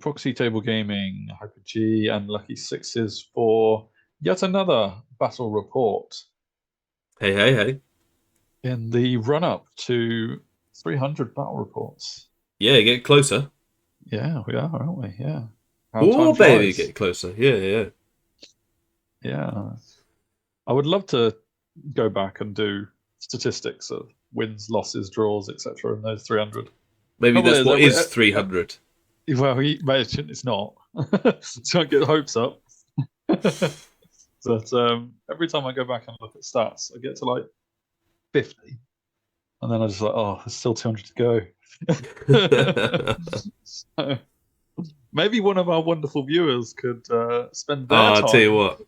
Proxy Table Gaming, Hyper G, and Lucky Sixes for yet another battle report. Hey, hey, hey. In the run-up to 300 battle reports. Yeah, get closer. Yeah, we are, aren't we? Yeah. How Oh, time baby, flies. get closer. Yeah, yeah. Yeah. I would love to go back and do statistics of wins, losses, draws, etc. in those 300. Maybe Trouble that's is, what is 300. well, it's not. Don't get hopes up. But every time I go back and look at stats, I get to like 50. And then I just like, oh, there's still 200 to go. So, maybe one of our wonderful viewers could spend their I'll tell you time what.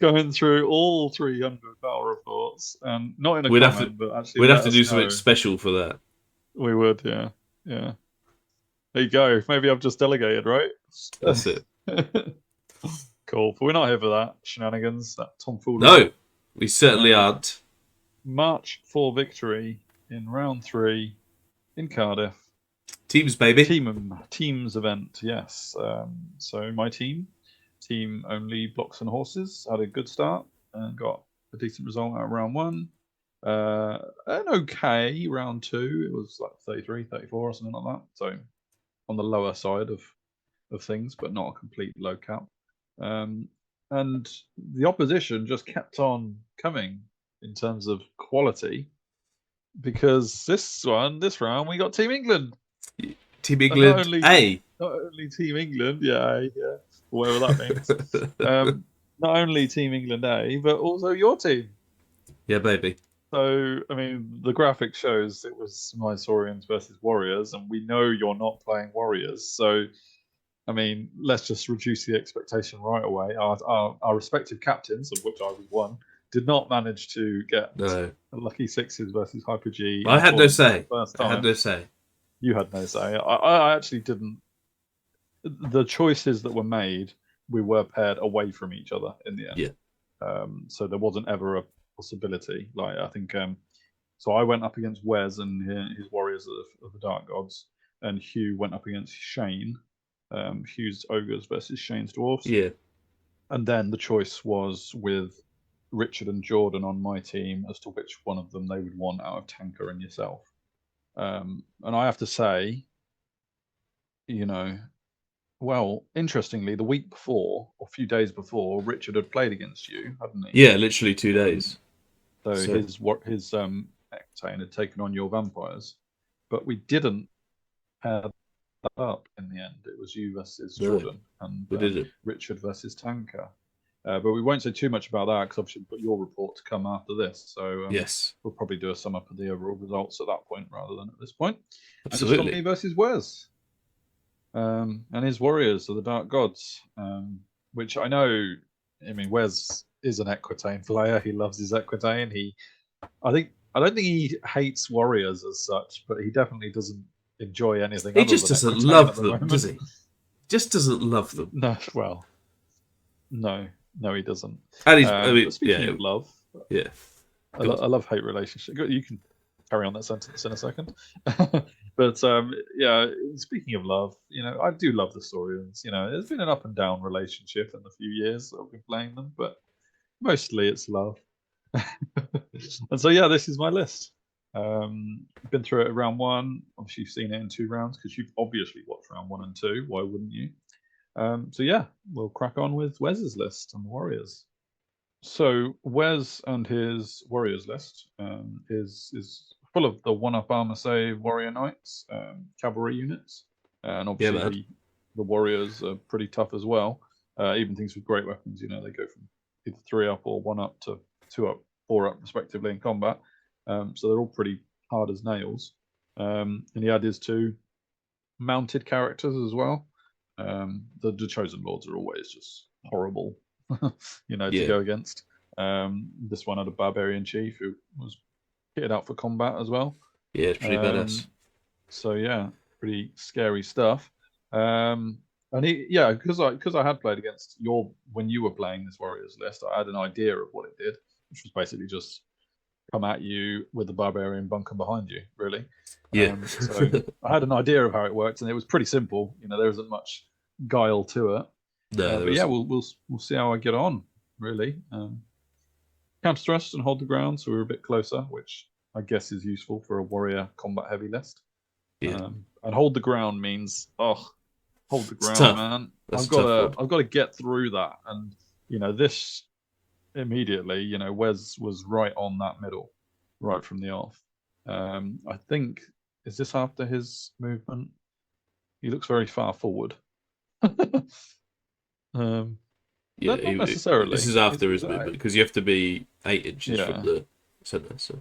going through all 300 battle reports, and not in a We'd have comment, to but actually we'd have let to us do something know. special for that. We would, yeah. Yeah. There you go. Maybe I've just delegated, right? That's it. Cool. But we're not here for that shenanigans, that tomfoolery. No, we certainly aren't. March for victory in round 3 in Cardiff. Teams, baby. Teams event, yes. So my team only blocks and horses, had a good start and got a decent result out of round 1. An okay round 2. It was like 33, 34 or something like that. So on the lower side of things, but not a complete low cap. And the opposition just kept on coming in terms of quality, because this round we got Team England. Team England A. Not only Team England, yeah, whatever that means. Not only Team England A, but also your team. Yeah, baby. So, I mean, the graphic shows it was my Saurians versus Warriors, and we know you're not playing Warriors. So, I mean, let's just reduce the expectation right away. Our respective captains, of which I was one, did not manage to get Lucky Sixes versus Hyper G. I had no say. First I had time. no say. You had no say. I actually didn't. The choices that were made, we were paired away from each other in the end. Yeah. So there wasn't ever a possibility. Like, I think, so I went up against Wes and his Warriors of the Dark Gods, and Hugh went up against Shane. Hugh's Ogres versus Shane's Dwarfs. Yeah. And then the choice was with Richard and Jordan on my team as to which one of them they would want out of Tanker and yourself. And I have to say, well, interestingly, the week before, or a few days before, Richard had played against you, hadn't he? Yeah, literally 2 days. So his Ectane had taken on your vampires, but we didn't pair that up in the end. It was you versus Jordan and Richard versus Tanker. But we won't say too much about that, because obviously we've got your report to come after this. So yes, we'll probably do a sum up of the overall results at that point rather than at this point. Absolutely. And it's me versus Wes. And his Warriors are the Dark Gods, which I know. I mean, Wes is an Equitane player. He loves his Equitane. I don't think he hates Warriors as such, but he definitely doesnn't enjoy anything. He just doesn't love them, does he? Just doesn't love them. No, well, no, he doesn't. And he's, speaking of love, yeah, I love-hate relationship. You can carry on that sentence in a second. But speaking of love, I do love the Saurians. There's been an up and down relationship in the few years that I've been playing them, but mostly it's love. And so this is my list. Been through it at round 1. Obviously, you've seen it in 2 rounds because you've obviously watched round 1 and 2. Why wouldn't you? We'll crack on with Wes's list and the Warriors. So Wes and his Warriors list is full of the 1-up armor save Warrior Knights, cavalry units, and obviously the Warriors are pretty tough as well. Even things with great weapons, they go from either 3-up or 1-up to 2-up, 4-up respectively in combat. So they're all pretty hard as nails. And he had his 2 mounted characters as well. The Chosen Lords are always just horrible, to go against. This one had a Barbarian Chief who was kitted out for combat as well. Yeah, it's pretty badass. So pretty scary stuff. And because I had played against when you were playing this Warriors list, I had an idea of what it did, which was basically just come at you with the Barbarian bunker behind you, really. Yeah. So I had an idea of how it worked, and it was pretty simple. There isn't much guile to it. No, but yeah, we'll see how I get on. Really, counter thrust and hold the ground, so we're a bit closer, which I guess is useful for a warrior combat heavy list. Yeah. And hold the ground means hold the ground, tough. man. That's I've got to get through that, and this immediately. Wes was right on that middle, right from the off. I think, is this after his movement? He looks very far forward. Yeah, not necessarily. this is after his movement because you have to be 8 inches from the center. So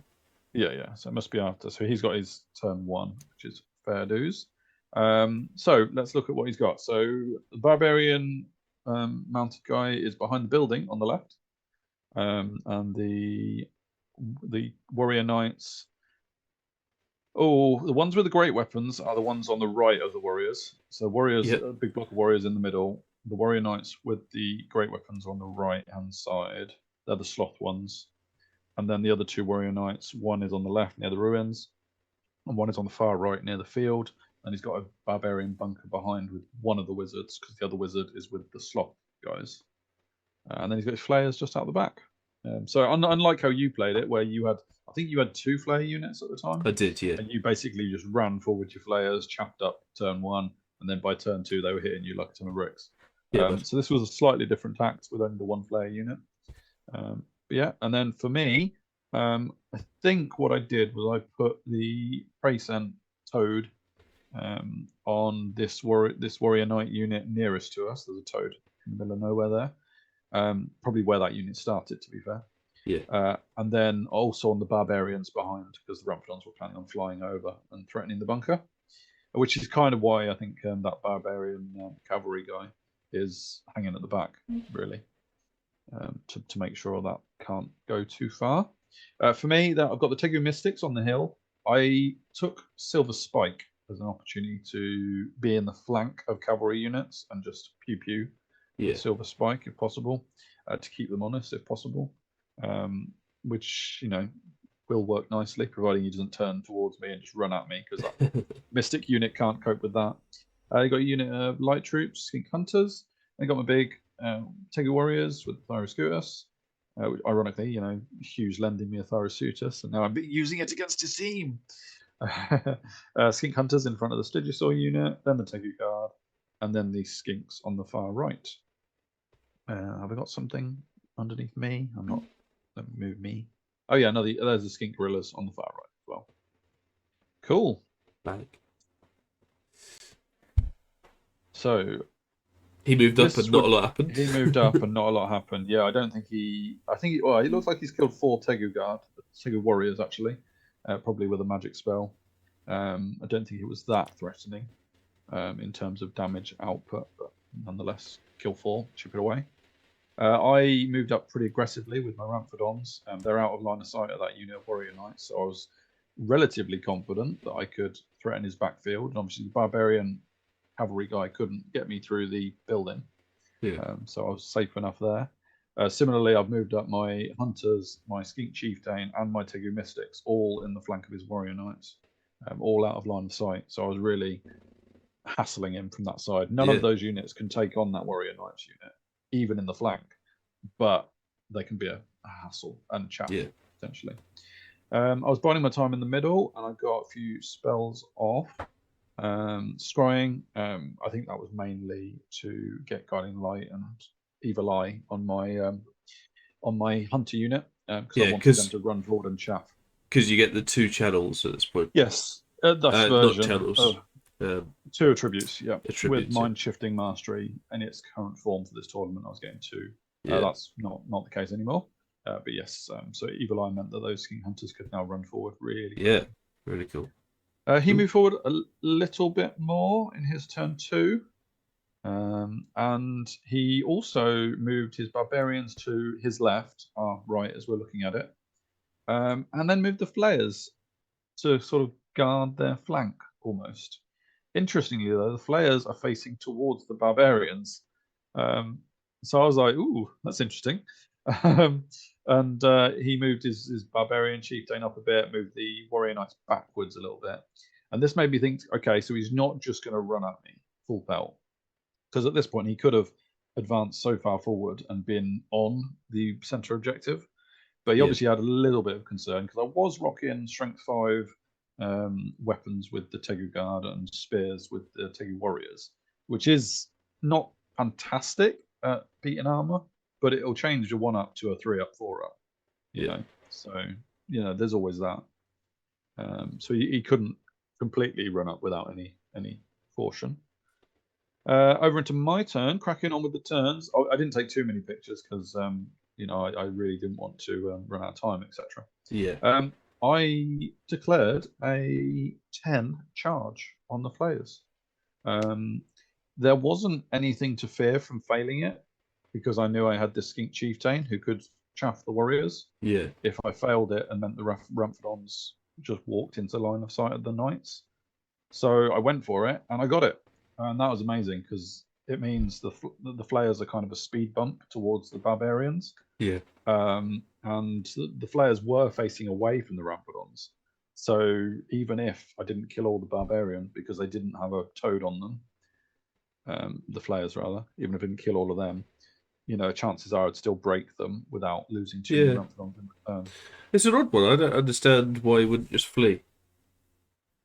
yeah. So it must be after. So he's got his turn 1, which is fair dues. So let's look at what he's got. So the barbarian mounted guy is behind the building on the left, and the warrior knights. Oh, the ones with the great weapons are the ones on the right of the warriors. So warriors, a big block of warriors in the middle. The warrior knights with the great weapons on the right-hand side. They're the sloth ones. And then the other 2 warrior knights, one is on the left near the ruins, and one is on the far right near the field. And he's got a barbarian bunker behind with one of the wizards, because the other wizard is with the sloth guys. And then he's got his flayers just out the back. So unlike how you played it, where you had, I think you had 2 flare units at the time. I did, yeah. And you basically just ran forward your flayers, chapped up turn 1, and then by turn 2 they were hitting you like a ton of bricks. So this was a slightly different tact with only the 1 flare unit. Yeah, and then for me, I think what I did was I put the Prey Scent Toad on this warrior knight unit nearest to us. There's a toad in the middle of nowhere there. Probably where that unit started, to be fair. Yeah. And then also on the barbarians behind, because the Ramphadons were planning on flying over and threatening the bunker, which is kind of why I think that barbarian cavalry guy is hanging at the back, really, to make sure that can't go too far. For me, I've got the Tegu Mystics on the hill. I took Silver Spike as an opportunity to be in the flank of cavalry units and just pew Silver Spike if possible, to keep them honest if possible, which will work nicely, providing he doesn't turn towards me and just run at me, because that Mystic unit can't cope with that. You got a unit of light troops, Skink Hunters. I got my big Tegu Warriors with Thyroscutus. Ironically, Hugh's lending me a Thyroscutus, and now I'm using it against his team. Skink Hunters in front of the Stygisaur unit, then the Tegu Guard, and then the Skinks on the far right. Have I got something underneath me? I'm not. Let me move me. Oh yeah, no, there's the Skink Gorillas on the far right as well. Cool. Like. So he moved up and not a lot happened. He moved up and not a lot happened. Yeah, I don't think he. I think well, he looks like he's killed 4 Tegu Guard, Tegu Warriors actually, probably with a magic spell. I don't think it was that threatening in terms of damage output, but nonetheless, kill 4, chip it away. I moved up pretty aggressively with my Ramphadons. They're out of line of sight of that unit of Warrior Knights, so I was relatively confident that I could threaten his backfield. And obviously, the Barbarian cavalry guy couldn't get me through the building, so I was safe enough there. Similarly, I've moved up my Hunters, my Skink Chieftain, and my Tegu Mystics, all in the flank of his Warrior Knights, all out of line of sight. So I was really hassling him from that side. None of those units can take on that Warrior Knights unit, even in the flank, but they can be a hassle and chap, potentially. I was biding my time in the middle, and I got a few spells off. Scrying, I think that was mainly to get Guiding Light and Evil Eye on my Hunter unit, because I wanted them to run forward and chaff. Because you get the 2 channels at this point. Yes, that's version. Not channels. 2 attributes, attributes, with Mind Shifting Mastery in its current form for this tournament. I was getting 2. That's not the case anymore. But yes, so Evil Eye meant that those Skink Hunters could now run forward really quickly. Really cool. He moved forward a little bit more in his turn 2. And he also moved his Barbarians to his left, right as we're looking at it. And then moved the Flayers to sort of guard their flank almost. Interestingly, though, the Flayers are facing towards the Barbarians. So I was like, ooh, that's interesting. And he moved his Barbarian Chieftain up a bit, moved the Warrior Knights backwards a little bit. And this made me think, okay, so he's not just going to run at me full pelt. because at this point he could have advanced so far forward and been on the center objective, but he obviously had a little bit of concern because I was rocking strength 5 weapons with the Tegu Guard and spears with the Tegu Warriors, which is not fantastic at beating armor, but it'll change your 1-up to a 3-up, 4-up. You know, so there's always that. So he couldn't completely run up without any caution. Over into my turn, cracking on with the turns. I didn't take too many pictures because I really didn't want to run out of time, etc. Yeah. I declared a 10 charge on the flayers. There wasn't anything to fear from failing it because I knew I had this skink chieftain who could chaff the warriors. Yeah. If I failed it and meant the Ramphadons just walked into line of sight of the knights. So I went for it and I got it. And that was amazing because it means the flayers are kind of a speed bump towards the barbarians. Yeah. And the flayers were facing away from the Ramphadons. So even if I didn't kill all the barbarians because they didn't have a toad on them, the flayers rather, even if I didn't kill all of them, chances are I'd still break them without losing too many Ramphadons in return. It's an odd one. I don't understand why he wouldn't just flee.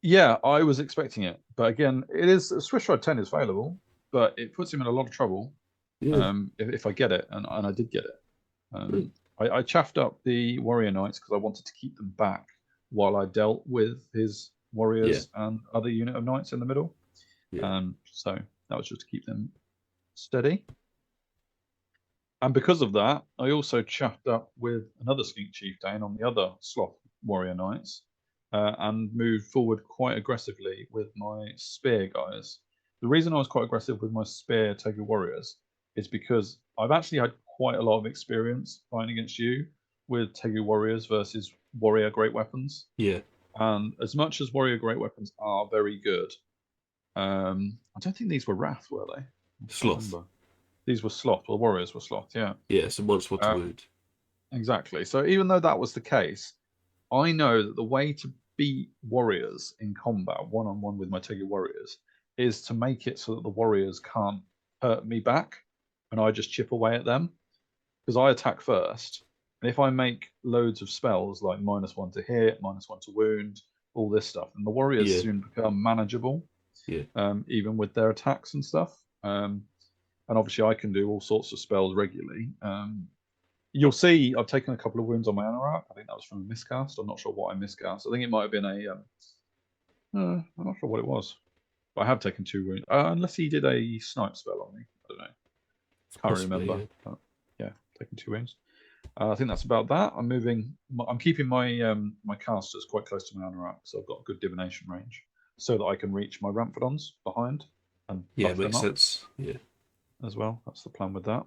Yeah, I was expecting it, but again, it is Swiss Ride 10 is failable, but it puts him in a lot of trouble. If I get it, and I did get it. I chaffed up the warrior knights because I wanted to keep them back while I dealt with his warriors and other unit of knights in the middle. So that was just to keep them steady. And because of that, I also chaffed up with another skink chieftain on the other sloth warrior knights. And moved forward quite aggressively with my spear guys. The reason I was quite aggressive with my spear Tegu warriors is because I've actually had quite a lot of experience fighting against you with Tegu warriors versus warrior great weapons. Yeah. And as much as warrior great weapons are very good, I don't think these were Wrath, were they? Sloth. These were Sloth. Well, warriors were Sloth, yeah. Yeah, so one spot to wound. Exactly. So even though that was the case, I know that the way to beat warriors in combat one-on-one with my Tegu warriors is to make it so that the warriors can't hurt me back and I just chip away at them because I attack first, and if I make loads of spells like -1 to hit, -1 to wound, all this stuff, and the warriors soon become manageable, even with their attacks and stuff. And obviously I can do all sorts of spells regularly. You'll see I've taken a couple of wounds on my Anorak. I think that was from a miscast. I'm not sure what I miscast. I think it might have been I'm not sure what it was. But I have taken 2 wounds. Unless he did a snipe spell on me. I don't know. Can't remember. Yeah. But yeah, taking 2 wounds. I think that's about that. I'm keeping my my casters quite close to my Anorak, so I've got good divination range, so that I can reach my Ramphadons behind and buff them makes up sense. Yeah. as well. That's the plan with that.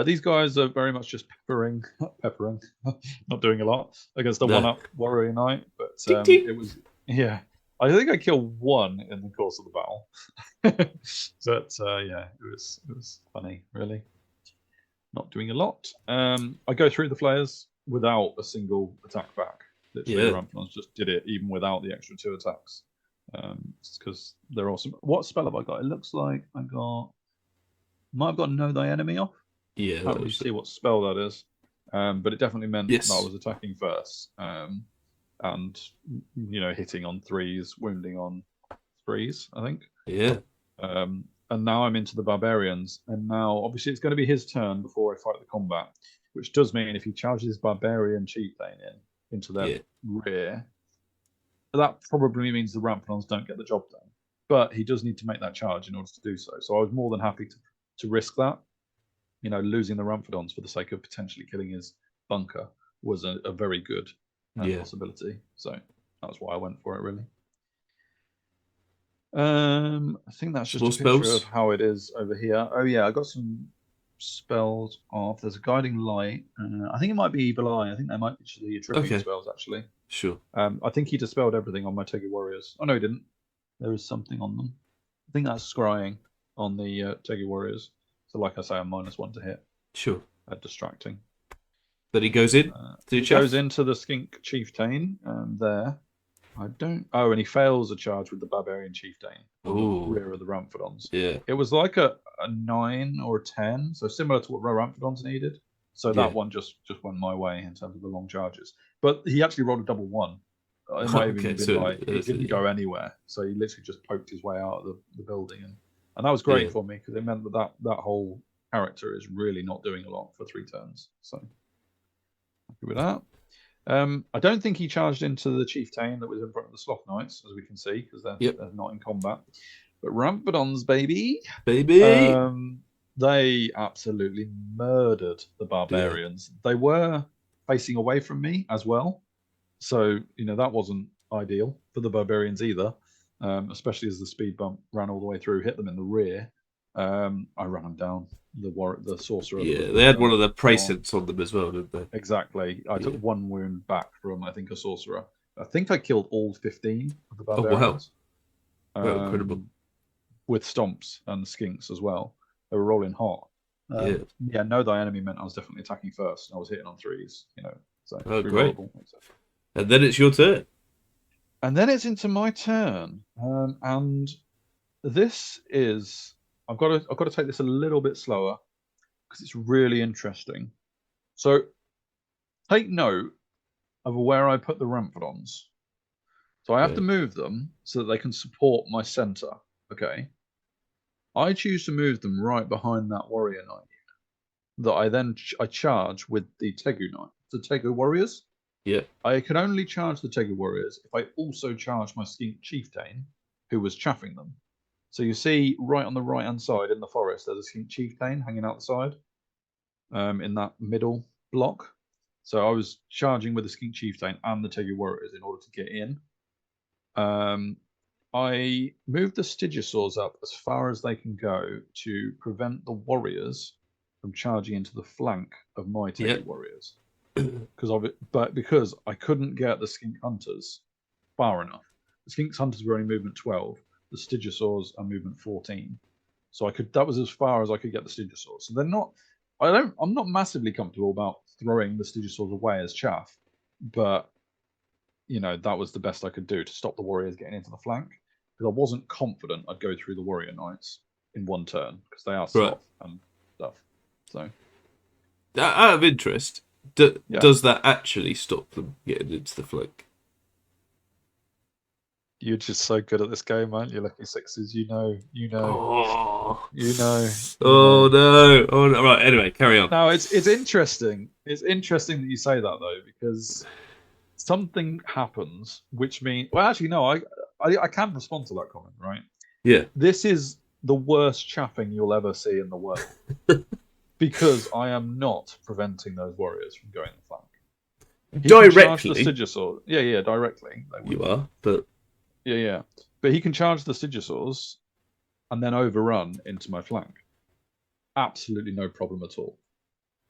These guys are very much just peppering, not doing a lot against a 1-up warrior knight. But it was, I think I killed 1 in the course of the battle. But it was funny, really. Not doing a lot. I go through the flayers without a single attack back. Literally, the Ramphadons just did it even without the extra 2 attacks. Because they're awesome. What spell have I got? It looks like I might have got Know Thy Enemy off. Yeah, Can't really see what spell that is, but it definitely meant that I was attacking first, and hitting on 3s, wounding on 3s, I think. Yeah. And now I'm into the barbarians, and now obviously it's going to be his turn before I fight the combat, which does mean if he charges his barbarian chieftain into their rear, that probably means the Ramphadons don't get the job done. But he does need to make that charge in order to do so. So I was more than happy to risk that. Losing the Ramphadons for the sake of potentially killing his bunker was a very good possibility. So that's why I went for it, really. I think that's just a picture of how it is over here. Oh yeah, I got some spells off. There's a guiding light. I think it might be evil eye. I think they might be the attribute spells actually. Sure. I think he dispelled everything on my Tegu warriors. Oh no, he didn't. There is something on them. I think that's scrying on the Tegu warriors. So like I say, I'm -1 to hit. Sure. Distracting. But he goes in. He goes into the skink chieftain there. I don't. Oh, and he fails a charge with the Barbarian Chieftain on the rear of the Ramphadons. Yeah. It was like a 9 or a 10, so similar to what Ramphadons needed. So that one just went my way in terms of the long charges. But he actually rolled a double 1. It might have even been like he didn't go anywhere, so he literally just poked his way out of the building, and that was great for me because it meant that whole character is really not doing a lot for 3 turns. So happy with that. I don't think he charged into the Chieftain that was in front of the Sloth Knights, as we can see, because they're not in combat. But Ramphadons, baby, they absolutely murdered the Barbarians. Yeah. They were facing away from me as well, so that wasn't ideal for the Barbarians either, especially as the speed bump ran all the way through, hit them in the rear. I ran them down. The sorcerer. Yeah, they had one of the presents on them as well, didn't they? Exactly. I took 1 wound back from, I think, a sorcerer. I think I killed all 15 of the Barbarians. Oh, wow. Incredible. With stomps and skinks as well. They were rolling hot. Know thy enemy meant I was definitely attacking first. I was hitting on 3s, So great. And then it's your turn. And then it's into my turn. And this is... I've got to take this a little bit slower because it's really interesting. So take note of where I put the Ramphadons. So I have to move them so that they can support my center. Okay. I choose to move them right behind that warrior knight that I charge with the Tegu knight, the Tegu warriors. Yeah. I can only charge the Tegu warriors if I also charge my Skink Chieftain, who was chaffing them. So you see right on the right-hand side in the forest, there's a Skink Chieftain hanging out the side in that middle block. So I was charging with the Skink Chieftain and the Tegu Warriors in order to get in. I moved the Stygisaurs up as far as they can go to prevent the Warriors from charging into the flank of my Tegu Warriors. Because I couldn't get the Skink Hunters far enough. The Skink Hunters were only movement 12. The Stygisaurs are movement 14, so that was as far as I could get the Stygisaurs. So they're not. I'm not massively comfortable about throwing the Stygisaurs away as chaff, but that was the best I could do to stop the warriors getting into the flank because I wasn't confident I'd go through the warrior knights in 1 turn because they are sloth and stuff. So, out of interest, does that actually stop them getting into the flank? You're just so good at this game, man. You're lucky 6s. You know. Oh no! Right. Anyway, carry on. No, it's interesting. It's interesting that you say that though, because something happens, which means. Well, actually, no. I can respond to that comment, right? Yeah. This is the worst chaffing you'll ever see in the world, because I am not preventing those warriors from going the flank. Directly. The Stygisaur. Yeah, directly. You are, but. Yeah. But he can charge the Stygisaurs and then overrun into my flank. Absolutely no problem at all.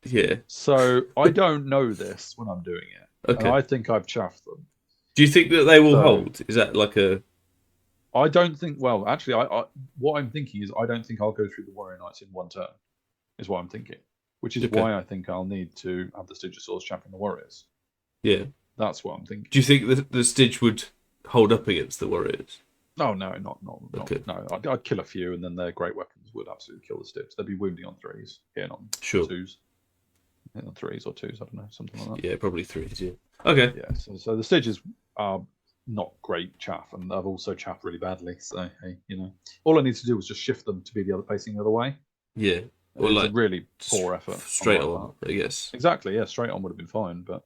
Yeah. So I don't know this when I'm doing it. Okay. And I think I've chaffed them. Do you think that they will hold? Is that like a... I don't think... Well, actually, what I'm thinking is I don't think I'll go through the Warrior Knights in 1 turn, is what I'm thinking. Which is why I think I'll need to have the Stygisaurs chaffing the Warriors. Yeah. That's what I'm thinking. Do you think the Styg would hold up against the Warriors? Oh, no, not no. I'd kill a few, and then their great weapons would absolutely kill the Stygs. They'd be wounding on 3s, hitting on 2s. Hitting on 3s or 2s, I don't know, something like that. Yeah, probably 3s, yeah. Okay. Yeah, so the Styges are not great chaff, and I've also chaffed really badly, so, hey, all I need to do was just shift them to be facing the other way. Yeah. Or it's a really poor effort. Straight on, I guess. Exactly, yeah, straight on would have been fine, but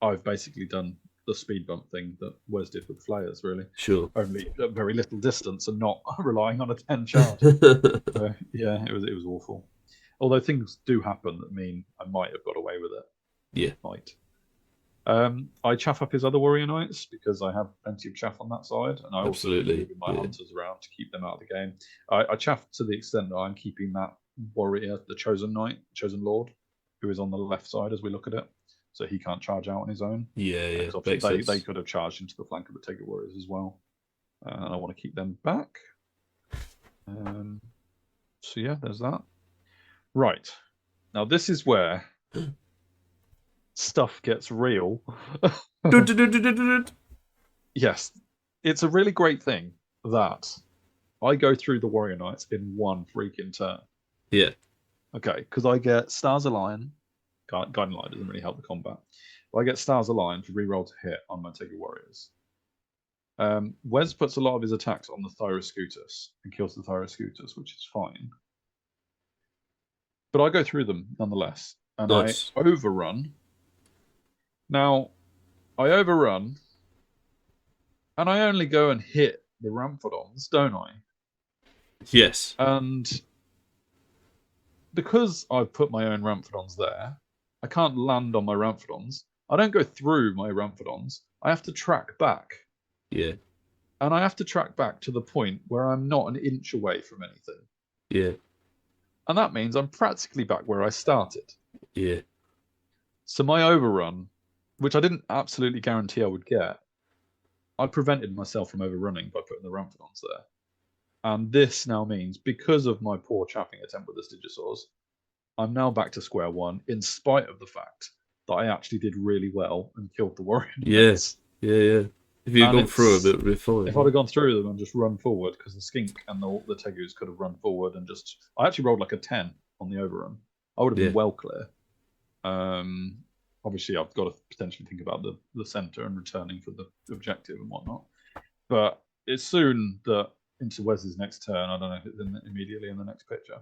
I've basically done the speed bump thing that Wes did with Flayers, really. Sure. Only at very little distance and not relying on a 10 charge. So, yeah, it was awful. Although things do happen that mean I might have got away with it. Yeah. Might. I chaff up his other warrior knights because I have plenty of chaff on that side, and I also move my hunters around to keep them out of the game. I chaff to the extent that I'm keeping that warrior, the chosen knight, chosen lord, who is on the left side as we look at it. So he can't charge out on his own. Yeah. They could have charged into the flank of the Tegu Warriors as well. And I want to keep them back. So yeah, there's that. Right. Now this is where stuff gets real. yes, it's a really great thing that I go through the Warrior Knights in one freaking turn. Yeah. Okay, because I get Stars Align. Guiding Light doesn't really help the combat. But I get Stars Align for reroll to hit on my Tegu Warriors. Wes puts a lot of his attacks on the Thyroscutus and kills the Thyroscutus, which is fine. But I go through them nonetheless, and Nice. I overrun. Now, I overrun, and I only go and hit the Ramphadons, don't I? Yes. And because I've put my own Ramphadons there, I can't land on my Ramphadons. I don't go through my Ramphadons. I have to track back. Yeah. And I have to track back to the point where I'm not an inch away from anything. Yeah. And that means I'm practically back where I started. Yeah. So my overrun, which I didn't absolutely guarantee I would get, I prevented myself from overrunning by putting the Ramphadons there. And this now means, because of my poor chaffing attempt with the Stygosaurs, I'm now back to square one, in spite of the fact that I actually did really well and killed the Warrior Knights. Yeah. Yeah. If you'd gone through them, it would be fine. If I'd have gone through them and just run forward, because the Skink and the Tegus could have run forward and just... I actually rolled like a 10 on the overrun. I would have been well clear. Obviously, I've got to potentially think about the centre and returning for the objective and whatnot. But it's soon that into Wes's next turn. I don't know if it's immediately in the next picture.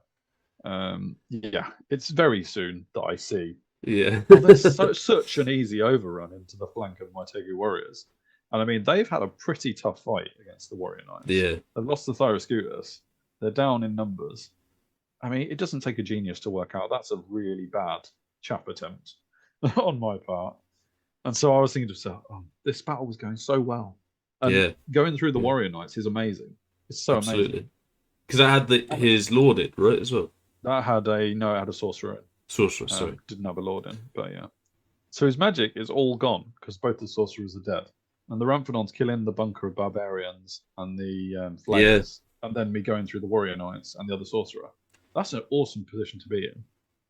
Yeah, it's very soon that I see. Yeah. Well, there's such an easy overrun into the flank of my Tegu Warriors. And I mean, they've had a pretty tough fight against the Warrior Knights. Yeah. They've lost the Thyroscutus. They're down in numbers. I mean, it doesn't take a genius to work out that's a really bad chaff attempt on my part. And so I was thinking to myself, this battle was going so well. And going through the Warrior Knights is amazing. It's so amazing. Because I had his Lorded, right, as well? That had it had a Sorcerer in. Sorcerer, sorry. Didn't have a Lord in, but yeah. So his magic is all gone, because both the Sorcerers are dead. And the Ramphadons kill in the bunker of Barbarians and the Flayers, and then me going through the Warrior Knights and the other Sorcerer. That's an awesome position to be in.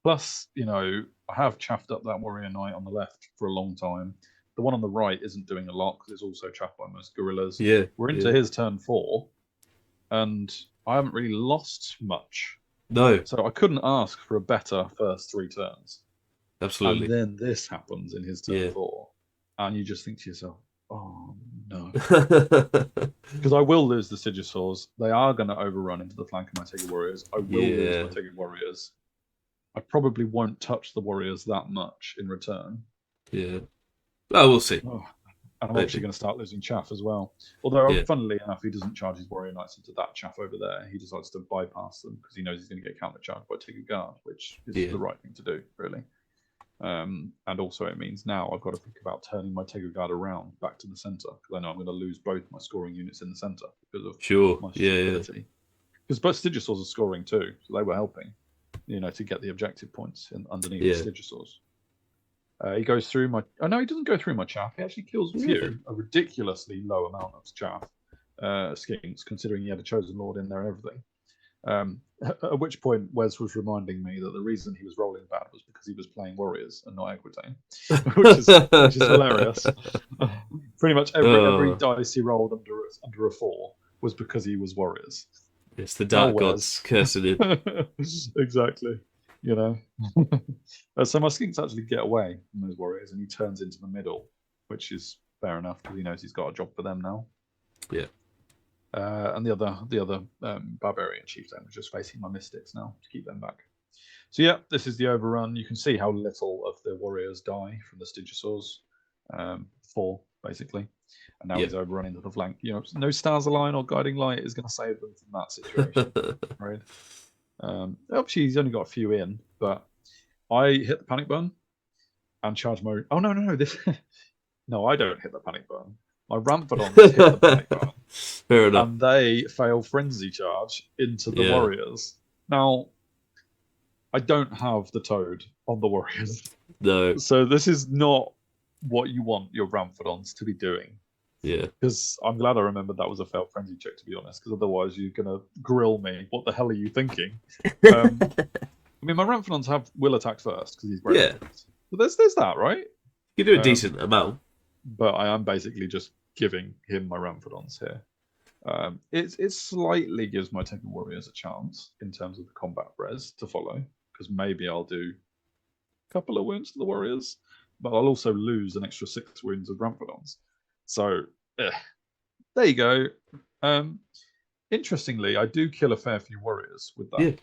Plus, I have chaffed up that Warrior Knight on the left for a long time. The one on the right isn't doing a lot, because it's also chaffed by most Gorillas. Yeah. We're into his turn 4, and I haven't really lost much. No. So I couldn't ask for a better first 3 turns. Absolutely. And then this happens in his turn 4. And you just think to yourself, oh, no. Because I will lose the Stygosaurs. They are going to overrun into the flank of my Tegu Warriors. I will lose my Tegu Warriors. I probably won't touch the Warriors that much in return. Yeah. Oh, we'll see. Oh, and I'm actually going to start losing chaff as well. Although, funnily enough, he doesn't charge his Warrior Knights into that chaff over there. He decides to bypass them because he knows he's going to get countercharged by Tegu Guard, which is the right thing to do, really. And also it means now I've got to think about turning my Tegu Guard around back to the centre, because I know I'm going to lose both my scoring units in the centre because of my stability. Because both Stygosaurs are scoring too, so they were helping, to get the objective points underneath the Stygosaurs. He goes through my... Oh, no, he doesn't go through my chaff. He actually kills a ridiculously low amount of chaff skinks, considering he had a Chosen Lord in there and everything. At which point, Wes was reminding me that the reason he was rolling bad was because he was playing Warriors and not Equitane, which is hilarious. Pretty much every dice he rolled under a 4 was because he was Warriors. It's the Dark Gods cursing him. Exactly. So my skinks actually get away from those Warriors, and he turns into the middle, which is fair enough because he knows he's got a job for them now. Yeah. And the other Barbarian Chieftain was just facing my Mystics now to keep them back. So yeah, this is the overrun. You can see how little of the Warriors die from the Stygosaurs. 4 basically, and now he's overrunning to the flank. No Stars Align or Guiding Light is going to save them from that situation, right? Obviously, he's only got a few in, but I hit the panic button and charge my... Oh, no. No, I don't hit the panic button. My Ramphadons hit the panic button. Fair enough. And they fail Frenzy Charge into the Warriors. Now, I don't have the Toad on the Warriors. No. So this is not what you want your Ramphadons to be doing. Yeah. Because I'm glad I remembered that was a failed frenzy check, to be honest, because otherwise you're going to grill me. What the hell are you thinking? I mean, my Ramphadons will attack first, because he's great. But there's that, right? You do a decent amount. But I am basically just giving him my Ramphrodons here. It slightly gives my Tekken Warriors a chance in terms of the combat res to follow, because maybe I'll do a couple of wounds to the Warriors, but I'll also lose an extra 6 wounds of Ramphrodons. So there you go. Interestingly, I do kill a fair few Warriors with that,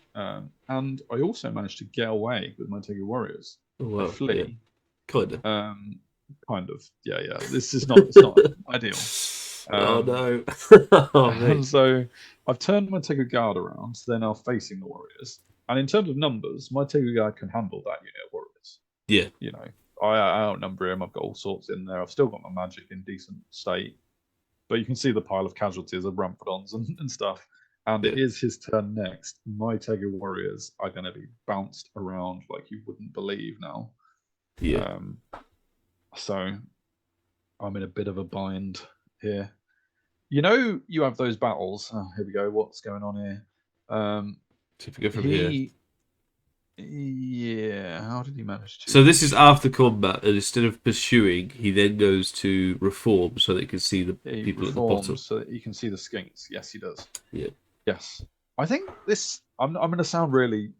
and I also managed to get away with my Tekken Warriors. Oh, wow. I flee. Kind of. Kind of. Yeah. This is not. It's not ideal. Oh no. And so I've turned my Tegu Guard around, so they're now facing the Warriors. And in terms of numbers, my Tegu Guard can handle that unit of Warriors. Yeah. You know, I outnumber him. I've got all sorts in there. I've still got my magic in decent state. But you can see the pile of casualties of Ramphrodons and stuff. And it is his turn next. My Tegu Warriors are going to be bounced around like you wouldn't believe now. Yeah. So I'm in a bit of a bind here. You know, you have those battles. Oh, here we go. What's going on here? So if we go from here. Yeah, how did he manage to? So this is after combat, and instead of pursuing, he then goes to reform so that he can see the people at the bottom. So that you can see the skinks. Yes, he does. Yeah. Yes. I think this... I'm going to sound really...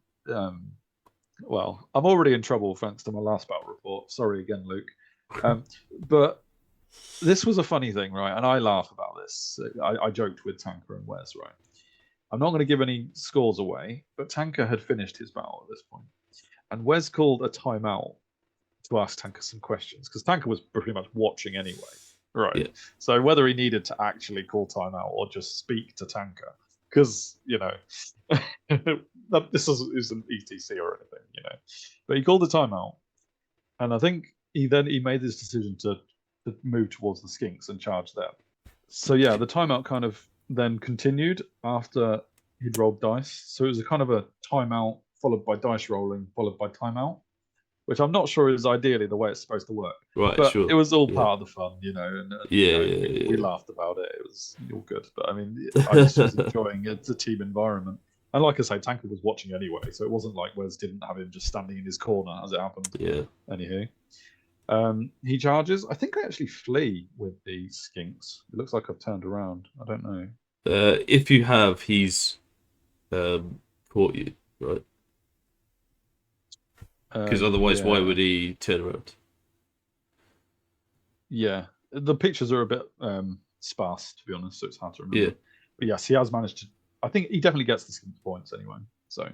well, I'm already in trouble thanks to my last battle report. Sorry again, Luke. But this was a funny thing, right? And I laugh about this. I joked with Tanker and Wes, right? I'm not going to give any scores away, but Tanker had finished his battle at this point. And Wes called a timeout to ask Tanker some questions, because Tanker was pretty much watching anyway. Right. Yeah. So whether he needed to actually call timeout or just speak to Tanker, because, you know, this isn't ETC or anything, you know. But he called a timeout. And I think he made this decision to move towards the skinks and charge them. So yeah, the timeout kind of then continued after he'd rolled dice. So it was a kind of a timeout followed by dice rolling, followed by timeout, which I'm not sure is ideally the way it's supposed to work. Right, but sure. It was all part of the fun, you know. And we laughed about it. It was all good. But I mean, I just was enjoying it. It's a team environment. And like I say, Tanker was watching anyway, so it wasn't like Wes didn't have him just standing in his corner as it happened. Yeah. Anywho. He charges. I think I actually flee with the skinks. It looks like I've turned around. I don't know. If you have, he's caught you, right? Because otherwise, why would he turn around? Yeah, the pictures are a bit sparse, to be honest, so it's hard to remember. Yeah. But yes, he has managed to. I think he definitely gets the skink points anyway. So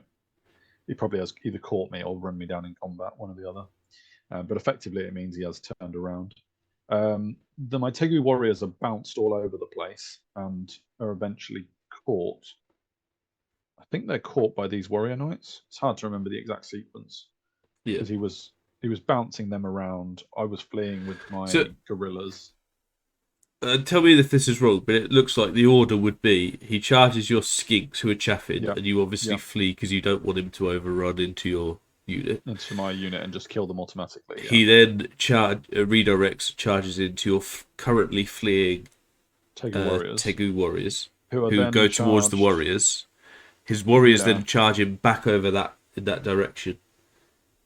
he probably has either caught me or run me down in combat, one or the other. But effectively, it means he has turned around. The Maitegu warriors are bounced all over the place and are eventually caught. I think they're caught by these warrior knights. It's hard to remember the exact sequence. Yeah. Because he was bouncing them around. I was fleeing with my gorillas. Tell me if this is wrong, but it looks like the order would be he charges your skinks who are chaffing, and you obviously flee because you don't want him to overrun into your unit. Into my unit and just kill them automatically. Yeah. He then redirects, charges into your currently fleeing Tegu warriors, who go towards the warriors. His warriors then charge him back over in that direction.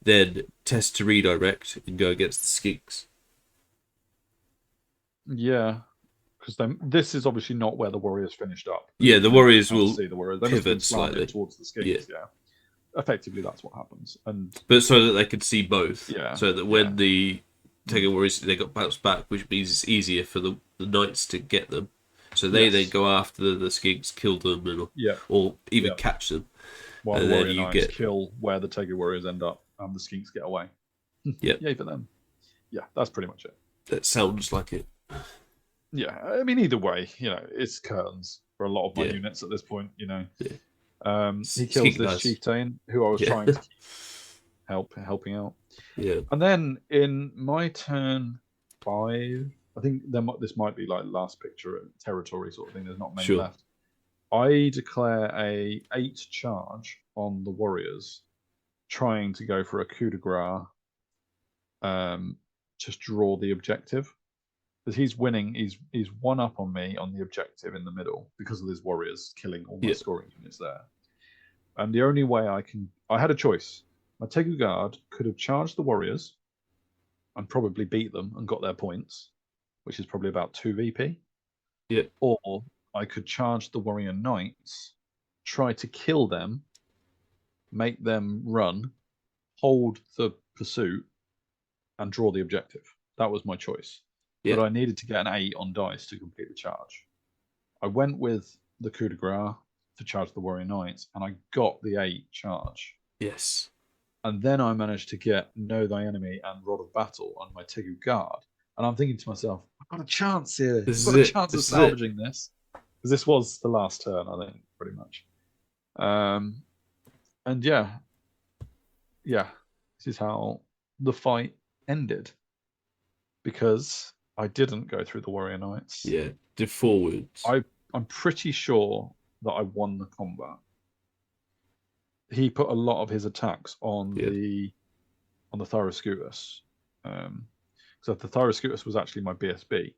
Then test to redirect and go against the skinks. Yeah, because this is obviously not where the warriors finished up. Yeah, the warriors will see the warriors. They pivot slightly towards the skinks. Yeah. Effectively, that's what happens. But so that they could see both. Yeah. So that when the Tegu warriors, they got bounced back, which means it's easier for the knights to get them. So they then go after the skinks, kill them, or even catch them. While the warrior knights kill where the Tegu warriors end up, and the skinks get away. Yeah. Yay for them. Yeah, that's pretty much it. That sounds like it. Yeah, I mean, either way, you know, it's curtains for a lot of my units at this point, you know. Yeah. He kills this chieftain who I was trying to keep helping out. Yeah. And then in my turn 5, I think this might be like last picture territory sort of thing. There's not many left. I declare a 8 charge on the warriors, trying to go for a coup de grace. Just draw the objective. Because he's winning, he's one up on me on the objective in the middle because of his warriors killing all my scoring units there. And the only way I had a choice. My Tegu Guard could have charged the warriors and probably beat them and got their points, which is probably about 2 VP. Yeah. Or I could charge the warrior knights, try to kill them, make them run, hold the pursuit, and draw the objective. That was my choice. Yeah. But I needed to get an 8 on dice to complete the charge. I went with the coup de grace to charge the warrior knights, and I got the 8 charge. Yes. And then I managed to get Know Thy Enemy and Rod of Battle on my Tegu guard. And I'm thinking to myself, I've got a chance here. I've got a chance of salvaging this. Because this was the last turn, I think, pretty much. And yeah, this is how the fight ended. Because I didn't go through the warrior knights. Yeah, did forwards. I'm pretty sure that I won the combat. He put a lot of his attacks on the Thyroscutus. So the Thyroscutus was actually my BSB.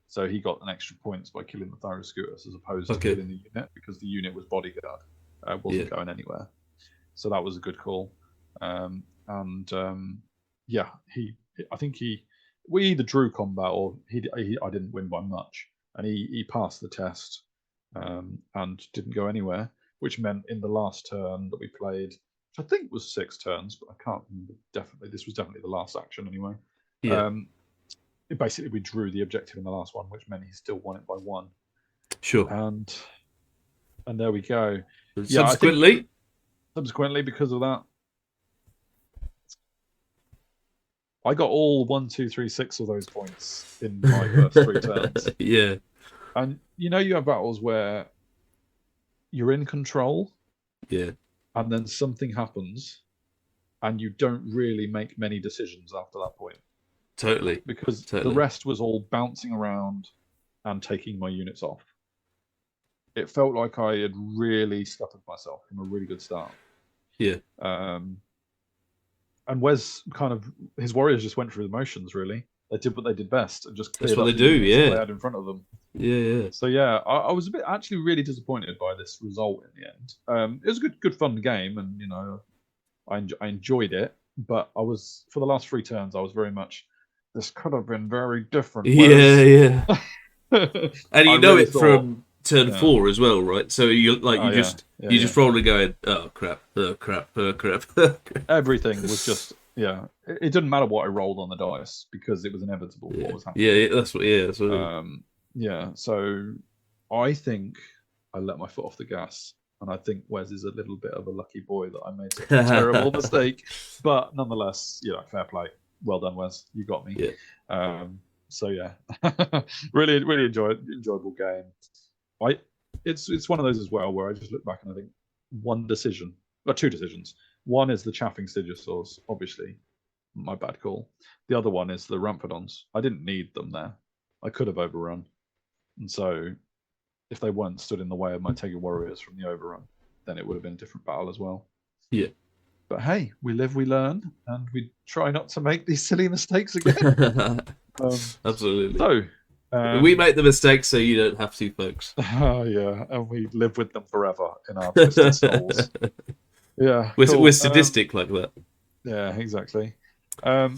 So he got an extra points by killing the Thyroscutus as opposed to killing the unit, because the unit was bodyguard. Wasn't going anywhere. So that was a good call. We either drew combat or I didn't win by much. And he passed the test and didn't go anywhere, which meant in the last turn that we played, which I think was 6 turns, but I can't remember definitely. This was definitely the last action anyway. Yeah. Basically, we drew the objective in the last one, which meant he still won it by 1. Sure. And there we go. Subsequently, because of that, I got all 1, 2, 3, 6 of those points in my first 3 turns. Yeah. And you have battles where you're in control. Yeah. And then something happens and you don't really make many decisions after that point. Totally. Because the rest was all bouncing around and taking my units off. It felt like I had really scuppered myself from a really good start. Yeah. And Wes his warriors just went through the motions, really. They did what they did best and just cleared That's what up they do, they had in front of them. Yeah. So yeah, I was actually really disappointed by this result in the end. It was a good fun game, and I enjoyed it. But I was, for the last 3 turns, I was very much, this could have been very different. Yeah. And you know it from turn 4 as well, right? So you just roll and going, oh crap. Everything was just It didn't matter what I rolled on the dice because it was inevitable what was happening. Yeah, that's what. So I think I let my foot off the gas, and I think Wes is a little bit of a lucky boy that I made such a terrible mistake. But nonetheless, fair play. Well done, Wes. You got me. Yeah. So yeah, really enjoyable game. It's one of those as well where I just look back and I think 2 decisions. One is the chaffing Stygiusaurs, obviously, my bad call. The other one is the Ramphidons. I didn't need them there. I could have overrun, and so if they weren't stood in the way of my Tegu warriors from the overrun, then it would have been a different battle as well. Yeah. But hey, we live, we learn, and we try not to make these silly mistakes again. Absolutely. So we make the mistakes so you don't have to, folks. Oh yeah, and we live with them forever in our twisted souls. Yeah, we're sadistic like that. Yeah, exactly.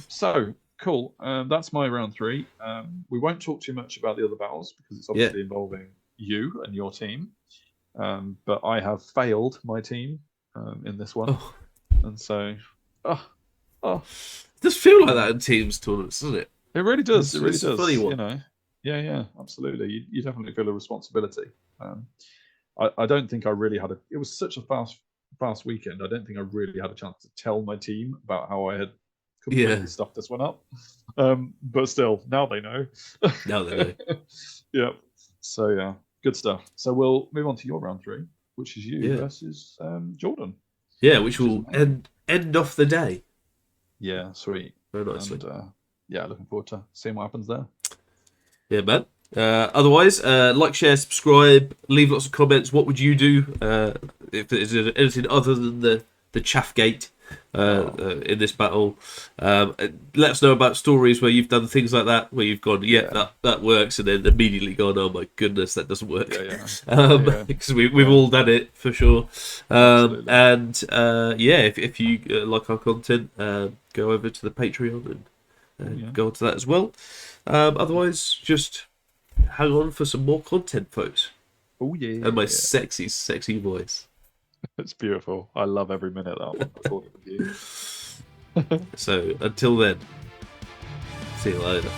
So cool. That's my round 3. We won't talk too much about the other battles because it's obviously involving you and your team. But I have failed my team in this one. And so, it does feel like that in teams tournaments, doesn't it? It really does. It really does. A funny one. Yeah, absolutely. You definitely feel a responsibility. I don't think I really had it was such a fast weekend. I don't think I really had a chance to tell my team about how I had completely stuffed this one up. But still, now they know. Now they know. Yeah. So yeah, good stuff. So we'll move on to your round 3, which is you versus Jordan. Yeah, which will end off the day. Yeah, sweet. Very nicely. And, looking forward to seeing what happens there. Yeah, man. Otherwise, like, share, subscribe, leave lots of comments. What would you do if there's anything other than the Chaffgate in this battle? Let us know about stories where you've done things like that, where you've gone, that works, and then immediately gone, oh my goodness, that doesn't work. Because we've all done it for sure. And if you like our content, go over to the Patreon and go on to that as well. Otherwise, just hang on for some more content, folks. Oh yeah. And my sexy, sexy voice. It's beautiful. I love every minute that I'm recording with you. So until then, see you later.